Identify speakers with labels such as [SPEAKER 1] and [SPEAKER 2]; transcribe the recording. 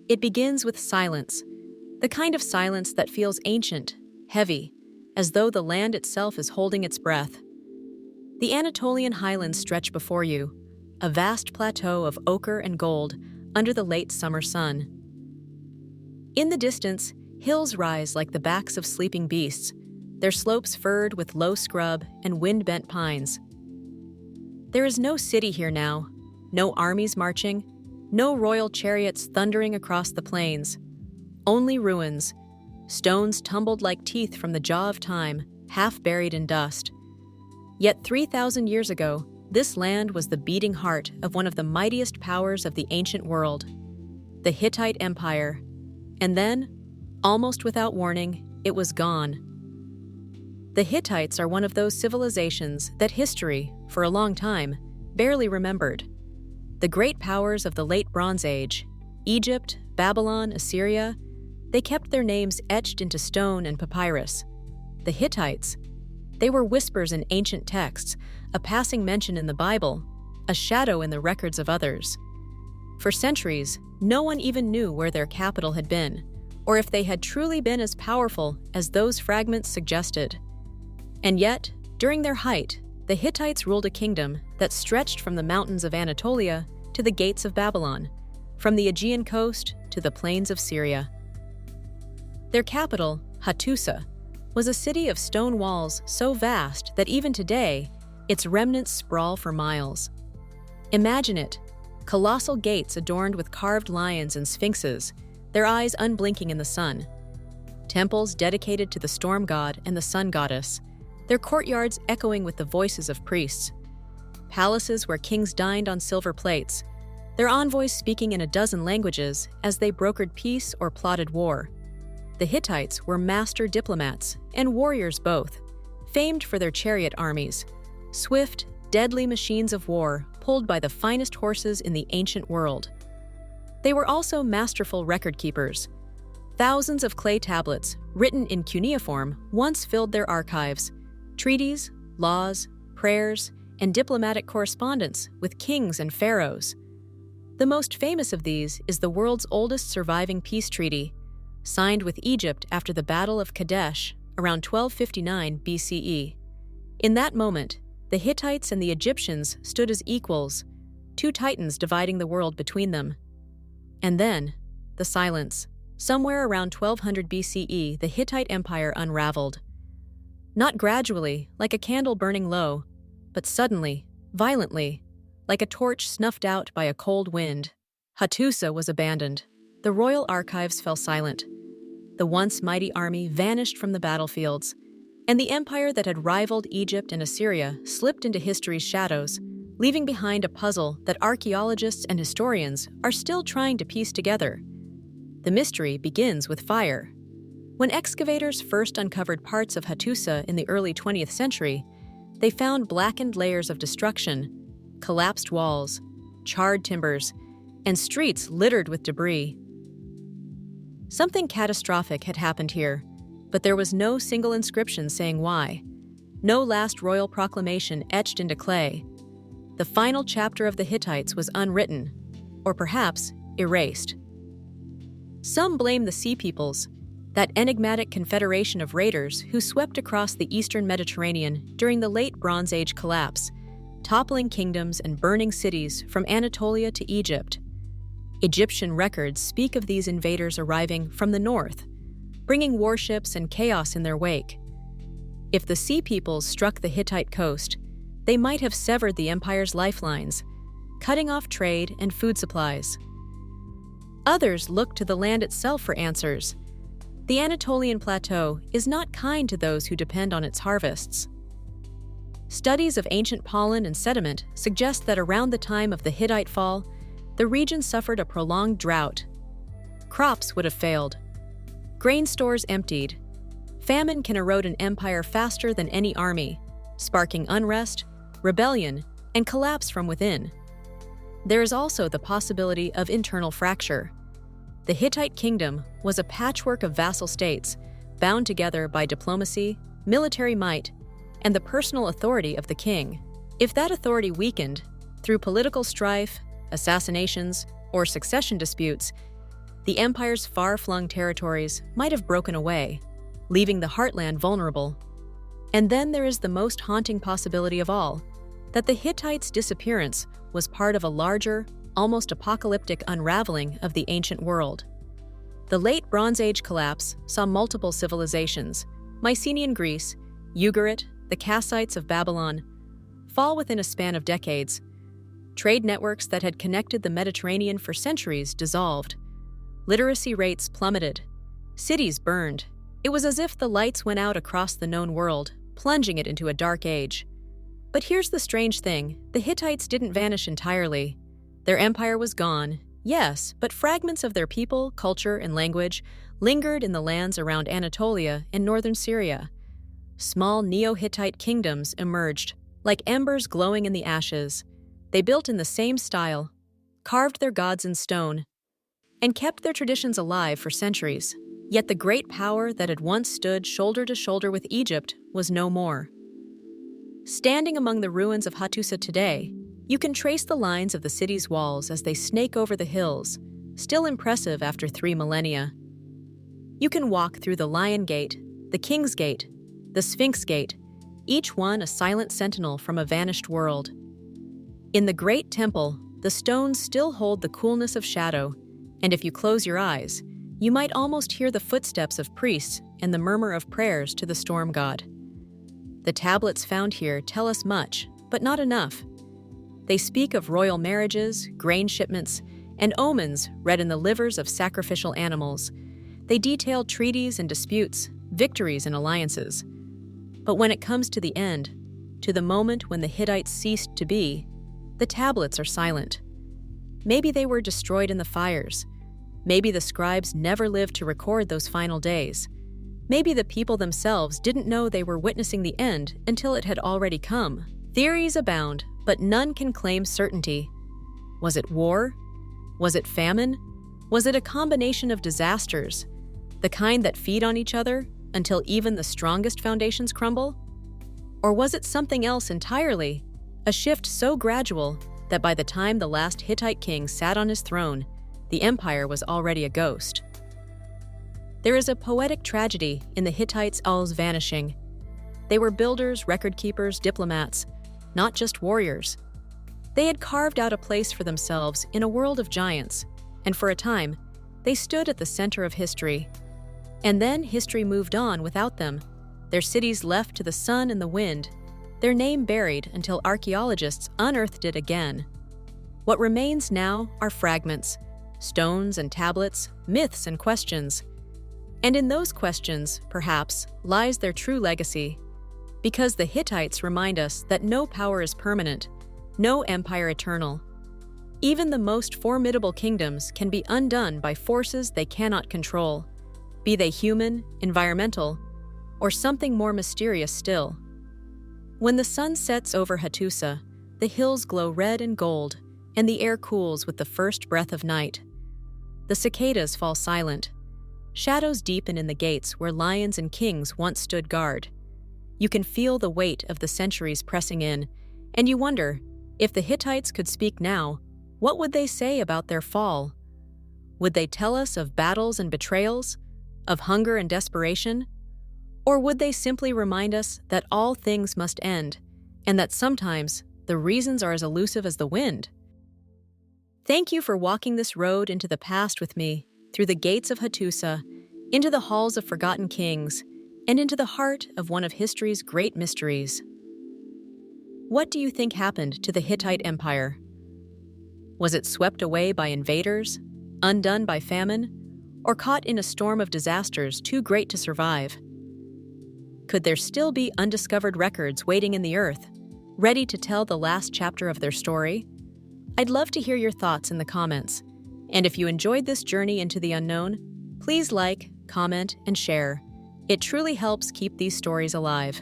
[SPEAKER 1] It begins with silence, the kind of silence that feels ancient, heavy, as though the land itself is holding its breath. The Anatolian highlands stretch before you, a vast plateau of ochre and gold under the late summer sun. In the distance, hills rise like the backs of sleeping beasts, their slopes furred with low scrub and wind-bent pines. There is no city here now, no armies marching, no royal chariots thundering across the plains. Only ruins, stones tumbled like teeth from the jaw of time, half buried in dust. Yet 3,000 years ago, this land was the beating heart of one of the mightiest powers of the ancient world, the Hittite Empire. And then, almost without warning, it was gone. The Hittites are one of those civilizations that history, for a long time, barely remembered. The great powers of the late Bronze Age, Egypt, Babylon, Assyria, they kept their names etched into stone and papyrus. The Hittites, they were whispers in ancient texts, a passing mention in the Bible, a shadow in the records of others. For centuries, no one even knew where their capital had been, or if they had truly been as powerful as those fragments suggested. And yet, during their height, the Hittites ruled a kingdom that stretched from the mountains of Anatolia to the gates of Babylon, from the Aegean coast to the plains of Syria. Their capital, Hattusa, was a city of stone walls so vast that even today, its remnants sprawl for miles. Imagine it, colossal gates adorned with carved lions and sphinxes, their eyes unblinking in the sun. Temples dedicated to the storm god and the sun goddess, their courtyards echoing with the voices of priests. Palaces where kings dined on silver plates, their envoys speaking in a dozen languages as they brokered peace or plotted war. The Hittites were master diplomats and warriors both, famed for their chariot armies, swift, deadly machines of war pulled by the finest horses in the ancient world. They were also masterful record keepers. Thousands of clay tablets, written in cuneiform, once filled their archives. Treaties, laws, prayers, and diplomatic correspondence with kings and pharaohs. The most famous of these is the world's oldest surviving peace treaty, signed with Egypt after the Battle of Kadesh around 1259 BCE. In that moment, the Hittites and the Egyptians stood as equals, two titans dividing the world between them. And then, the silence. Somewhere around 1200 BCE, the Hittite Empire unraveled. Not gradually, like a candle burning low, but suddenly, violently, like a torch snuffed out by a cold wind. Hattusa was abandoned. The royal archives fell silent. The once mighty army vanished from the battlefields, and the empire that had rivaled Egypt and Assyria slipped into history's shadows, leaving behind a puzzle that archaeologists and historians are still trying to piece together. The mystery begins with fire. When excavators first uncovered parts of Hattusa in the early 20th century, they found blackened layers of destruction, collapsed walls, charred timbers, and streets littered with debris. Something catastrophic had happened here, but there was no single inscription saying why. No last royal proclamation etched into clay. The final chapter of the Hittites was unwritten, or perhaps erased. Some blame the Sea Peoples, that enigmatic confederation of raiders who swept across the eastern Mediterranean during the late Bronze Age collapse, toppling kingdoms and burning cities from Anatolia to Egypt. Egyptian records speak of these invaders arriving from the north, bringing warships and chaos in their wake. If the Sea Peoples struck the Hittite coast, they might have severed the empire's lifelines, cutting off trade and food supplies. Others look to the land itself for answers. The Anatolian plateau is not kind to those who depend on its harvests. Studies of ancient pollen and sediment suggest that around the time of the Hittite fall, the region suffered a prolonged drought. Crops would have failed. Grain stores emptied. Famine can erode an empire faster than any army, sparking unrest, rebellion, and collapse from within. There is also the possibility of internal fracture. The Hittite kingdom was a patchwork of vassal states, bound together by diplomacy, military might, and the personal authority of the king. If that authority weakened, through political strife, assassinations, or succession disputes, The empire's far-flung territories might have broken away, leaving the heartland vulnerable. And then there is the most haunting possibility of all, that the Hittites' disappearance was part of a larger, almost apocalyptic unraveling of the ancient world. The late Bronze Age collapse saw multiple civilizations, Mycenaean Greece, Ugarit, the Kassites of Babylon, fall within a span of decades. Trade networks that had connected the Mediterranean for centuries dissolved. Literacy rates plummeted. Cities burned. It was as if the lights went out across the known world, plunging it into a dark age. But here's the strange thing: the Hittites didn't vanish entirely. Their empire was gone, yes, but fragments of their people, culture, and language lingered in the lands around Anatolia and northern Syria. Small Neo-Hittite kingdoms emerged, like embers glowing in the ashes. They built in the same style, carved their gods in stone, and kept their traditions alive for centuries. Yet the great power that had once stood shoulder to shoulder with Egypt was no more. Standing among the ruins of Hattusa today, you can trace the lines of the city's walls as they snake over the hills, still impressive after 3 millennia. You can walk through the Lion Gate, the King's Gate, the Sphinx Gate, each one a silent sentinel from a vanished world. In the Great Temple, the stones still hold the coolness of shadow, and if you close your eyes, you might almost hear the footsteps of priests and the murmur of prayers to the storm god. The tablets found here tell us much, but not enough. They speak of royal marriages, grain shipments, and omens read in the livers of sacrificial animals. They detail treaties and disputes, victories and alliances. But when it comes to the end, to the moment when the Hittites ceased to be, the tablets are silent. Maybe they were destroyed in the fires. Maybe the scribes never lived to record those final days. Maybe the people themselves didn't know they were witnessing the end until it had already come. Theories abound, but none can claim certainty. Was it war? Was it famine? Was it a combination of disasters, the kind that feed on each other until even the strongest foundations crumble? Or was it something else entirely, a shift so gradual that by the time the last Hittite king sat on his throne, the empire was already a ghost? There is a poetic tragedy in the Hittites' all's vanishing. They were builders, record-keepers, diplomats, not just warriors. They had carved out a place for themselves in a world of giants, and for a time, they stood at the center of history. And then history moved on without them, their cities left to the sun and the wind, their name buried until archaeologists unearthed it again. What remains now are fragments, stones and tablets, myths and questions. And in those questions, perhaps, lies their true legacy. Because the Hittites remind us that no power is permanent, no empire eternal. Even the most formidable kingdoms can be undone by forces they cannot control, be they human, environmental, or something more mysterious still. When the sun sets over Hattusa, the hills glow red and gold, and the air cools with the first breath of night. The cicadas fall silent. Shadows deepen in the gates where lions and kings once stood guard. You can feel the weight of the centuries pressing in, and you wonder, if the Hittites could speak now, what would they say about their fall? Would they tell us of battles and betrayals, of hunger and desperation? Or would they simply remind us that all things must end, and that sometimes the reasons are as elusive as the wind? Thank you for walking this road into the past with me, through the gates of Hattusa, into the halls of forgotten kings, and into the heart of one of history's great mysteries. What do you think happened to the Hittite Empire? Was it swept away by invaders, undone by famine, or caught in a storm of disasters too great to survive? Could there still be undiscovered records waiting in the earth, ready to tell the last chapter of their story? I'd love to hear your thoughts in the comments. And if you enjoyed this journey into the unknown, please like, comment, and share. It truly helps keep these stories alive.